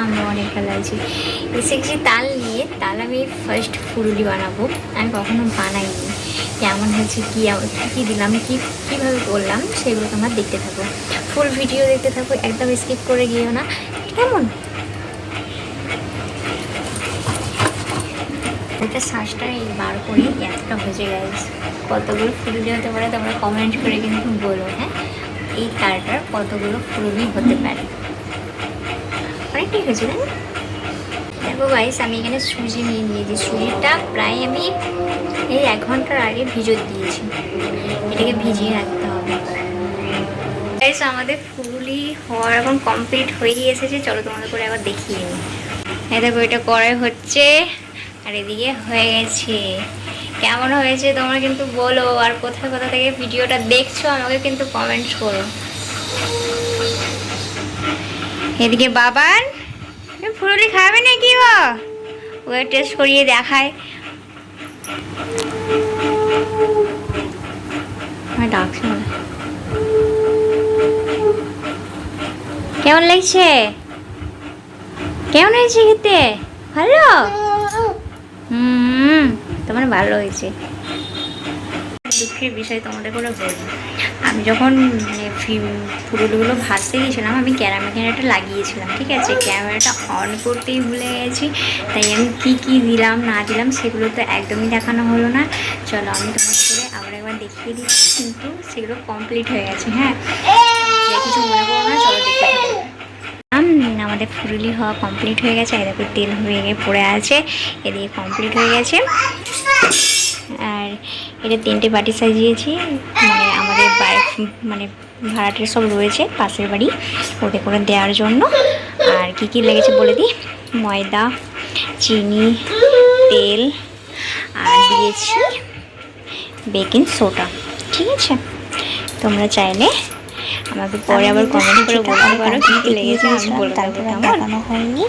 আমরা অনেক ভালো আছি। এসেছি তাল নিয়ে। তাল আমি ফার্স্ট ফুলুরি বানাবো, আমি কখনো বানাইনি। কেমন হয়েছে, কী কী দিলাম, কীভাবে করলাম, সেগুলো তোমরা দেখতে থাকো, ফুল ভিডিও দেখতে থাকো, একদম স্কিপ করে গিয়েও না, কেমন? এটা শ্বাসটা এই বার করে এতটা হয়েছে গাইস। কতগুলো ফুলুরি হতে পারে তোমরা কমেন্ট করে কিন্তু বলো। হ্যাঁ, এই তালটার কতগুলো ফুলুরি হতে পারে? অনেকটাই হয়েছে তাই না? দেখো গাইস, আমি এখানে সুজি নিয়ে নিয়েছি। সুজিটা প্রায় আমি এই 1 ঘন্টার আগে ভিজিয়ে দিয়েছি। এটাকে ভিজিয়ে রাখতে হবে। গাইস, আমাদের ফুলুরি হওয়ার এখন কমপ্লিট হয়ে এসেছে। চলো তোমাদের করে আবার দেখিয়ে নিই। এই দেখো, এটা কড়াই হচ্ছে আর এদিকে হয়ে গেছে। কেমন হয়েছে তোমরা কিন্তু বলো, আর কোথায় কোথা থেকে ভিডিওটা দেখছো আমাকে কিন্তু কমেন্ট করো। এদিকে বাবান ফুলুরি খাবে নাকি? ও টেস্ট করিয়ে দেখায়। কেমন লাগছে? কেমন হয়েছে খেতে? ভালো? তোমার ভালো হয়েছে। দুঃখের বিষয় তোমাদের করে বলবো, আমি যখন মানে ফুলগুলো ভাজতে গিয়েছিলাম, আমি ক্যামেরাটা লাগিয়েছিলাম, ঠিক আছে? ক্যামেরাটা অন করতেই ভুলে গেছি। তাই আমি কি দিলাম না দিলাম সেগুলো তো একদমই দেখানো হলো না। চলো আমি তোমাদের করে আবার একবার দেখিয়ে দিচ্ছি, কিন্তু সেগুলো কমপ্লিট হয়ে গেছে। হ্যাঁ, কিছু মনে করো না, চলো দেখতে থাকো। আমাদের ফুলুরি হওয়া কমপ্লিট হয়ে গেছে। এদিকে তেল হয়ে গিয়ে পড়ে আছে, এদিকে কমপ্লিট হয়ে গেছে। আর এটা 3টে বাটি সাজিয়েছি, মানে আমাদের মানে ভাড়াটের সব রয়েছে পাশের বাড়ি, ওদের করে দেওয়ার জন্য। আর কি লেগেছে বলে দিই, ময়দা, চিনি, তেল, আর দিয়েছি বেকিং সোডা, ঠিক আছে? তোমরা চাইলে আমাকে পরে আবার কমেন্ট করে বলতে পারো কী লেগেছে, আমি বলে দেবো। কেমন? হয়নি।